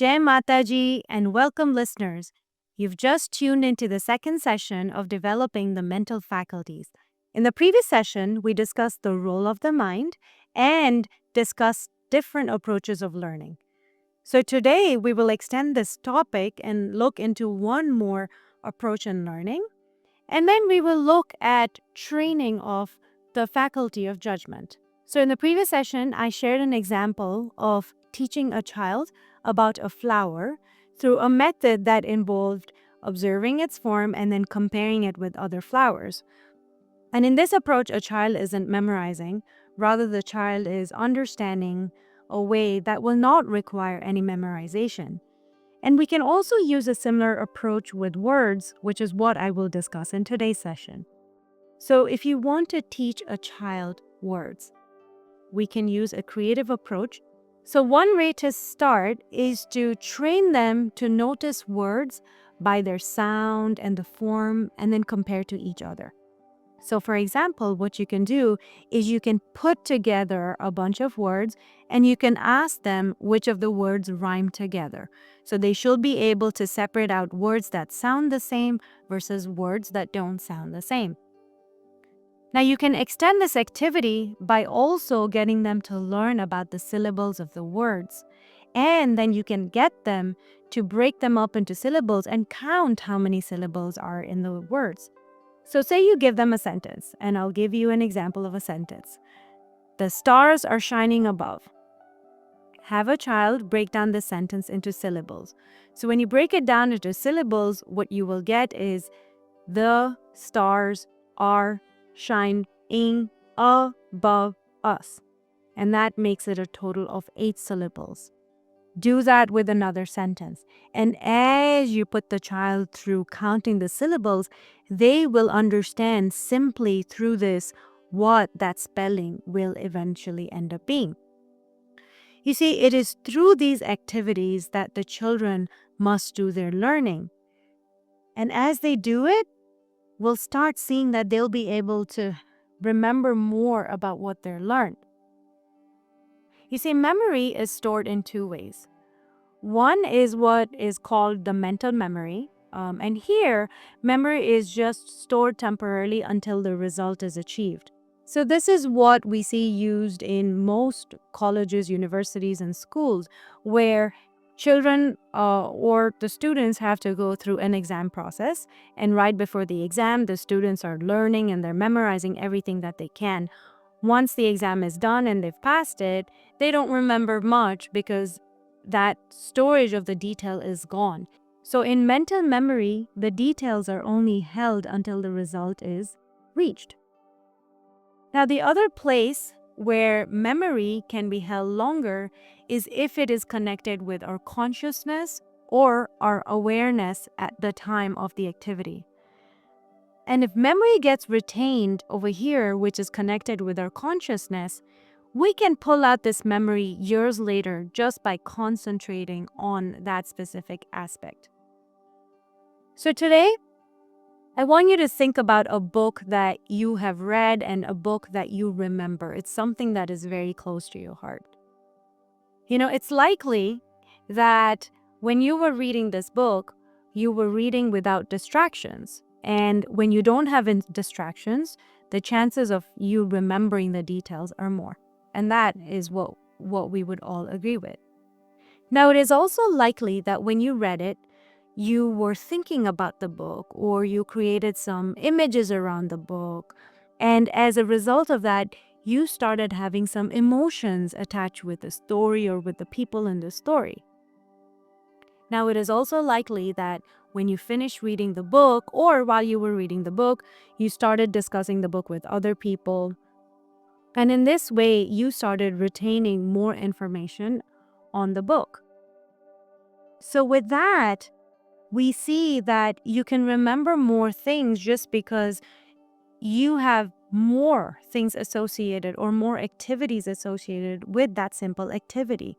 Jai Mataji and welcome listeners. You've just tuned into the second session of developing the mental faculties. In the previous session, we discussed the role of the mind and discussed different approaches of learning. So today we will extend this topic and look into one more approach in learning. And then we will look at training of the faculty of judgment. So in the previous session, I shared an example of teaching a child about a flower through a method that involved observing its form and then comparing it with other flowers. And in this approach, a child isn't memorizing, rather the child is understanding a way that will not require any memorization. And we can also use a similar approach with words, which is what I will discuss in today's session. So if you want to teach a child words, we can use a creative approach. So one way to start is to train them to notice words by their sound and the form and then compare to each other. So for example, what you can do is you can put together a bunch of words and you can ask them which of the words rhyme together. So they should be able to separate out words that sound the same versus words that don't sound the same. Now you can extend this activity by also getting them to learn about the syllables of the words. And then you can get them to break them up into syllables and count how many syllables are in the words. So say you give them a sentence, and I'll give you an example of a sentence. The stars are shining above. Have a child break down the sentence into syllables. So when you break it down into syllables, what you will get is the stars are shining above us. And that makes it a total of 8 syllables. Do that with another sentence. And as you put the child through counting the syllables, they will understand simply through this what that spelling will eventually end up being. You see, it is through these activities that the children must do their learning. And as they do it, we'll start seeing that they'll be able to remember more about what they're learned. You see, memory is stored in 2 ways. One is what is called the mental memory. And here, memory is just stored temporarily until the result is achieved. So this is what we see used in most colleges, universities, and schools, where children or the students have to go through an exam process. And right before the exam, the students are learning and they're memorizing everything that they can. Once the exam is done and they've passed it, they don't remember much because that storage of the detail is gone. So in mental memory, the details are only held until the result is reached. Now, the other place where memory can be held longer is if it is connected with our consciousness or our awareness at the time of the activity. And if memory gets retained over here, which is connected with our consciousness, we can pull out this memory years later just by concentrating on that specific aspect. So today, I want you to think about a book that you have read and a book that you remember. It's something that is very close to your heart. You know, it's likely that when you were reading this book, you were reading without distractions. And when you don't have distractions, the chances of you remembering the details are more. And that is what we would all agree with. Now, it is also likely that when you read it, you were thinking about the book or you created some images around the book. And as a result of that, you started having some emotions attached with the story or with the people in the story. Now, it is also likely that when you finished reading the book or while you were reading the book, you started discussing the book with other people. And in this way, you started retaining more information on the book. So with that, we see that you can remember more things just because you have more things associated or more activities associated with that simple activity.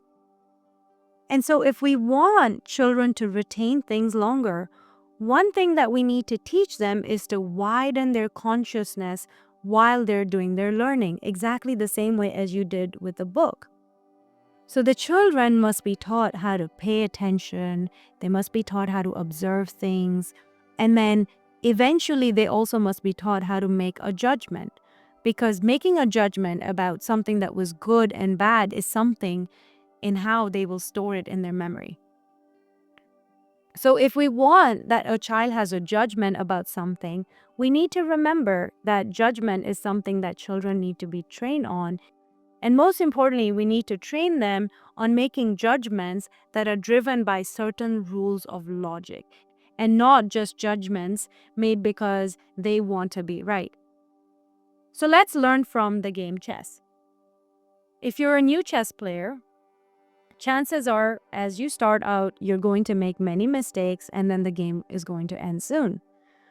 And so if we want children to retain things longer, one thing that we need to teach them is to widen their consciousness while they're doing their learning, exactly the same way as you did with the book. So the children must be taught how to pay attention, they must be taught how to observe things, and then eventually they also must be taught how to make a judgment. Because making a judgment about something that was good and bad is something in how they will store it in their memory. So if we want that a child has a judgment about something, we need to remember that judgment is something that children need to be trained on. And most importantly, we need to train them on making judgments that are driven by certain rules of logic and not just judgments made because they want to be right. So let's learn from the game chess. If you're a new chess player, chances are, as you start out, you're going to make many mistakes and then the game is going to end soon.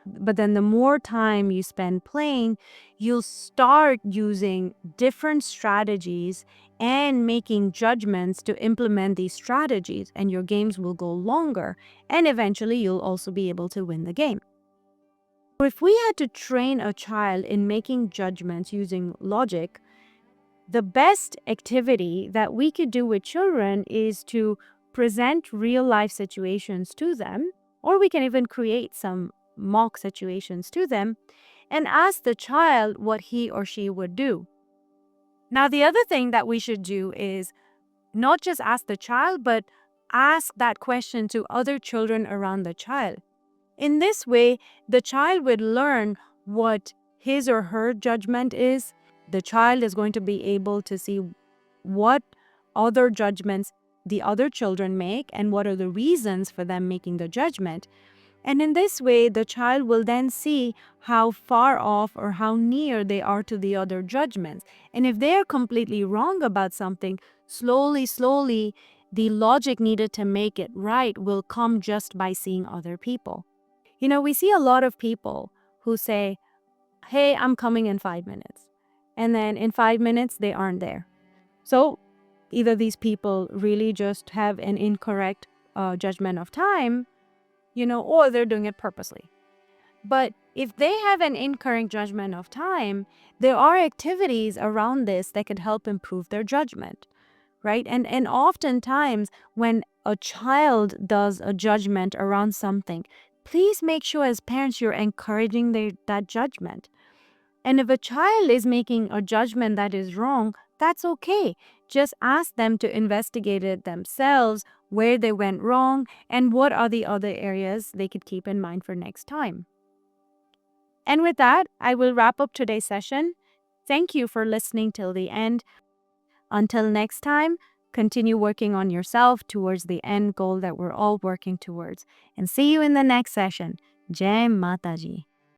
But then the more time you spend playing, you'll start using different strategies and making judgments to implement these strategies, and your games will go longer, and eventually you'll also be able to win the game. If we had to train a child in making judgments using logic, the best activity that we could do with children is to present real life situations to them, or we can even create some mock situations to them and ask the child what he or she would do. Now, the other thing that we should do is not just ask the child, but ask that question to other children around the child. In this way, the child would learn what his or her judgment is. The child is going to be able to see what other judgments the other children make and what are the reasons for them making the judgment. And in this way, the child will then see how far off or how near they are to the other judgments. And if they are completely wrong about something, slowly, the logic needed to make it right will come just by seeing other people. We see a lot of people who say, hey, I'm coming in 5 minutes. And then in 5 minutes, they aren't there. So either these people really just have an incorrect judgment of time, or they're doing it purposely. But if they have an incorrect judgment of time, there are activities around this that could help improve their judgment, right? And oftentimes when a child does a judgment around something, please make sure as parents you're encouraging that judgment. And if a child is making a judgment that is wrong, that's okay. Just ask them to investigate it themselves, where they went wrong, and what are the other areas they could keep in mind for next time. And with that, I will wrap up today's session. Thank you for listening till the end. Until next time, continue working on yourself towards the end goal that we're all working towards. And see you in the next session. Jai Mataji.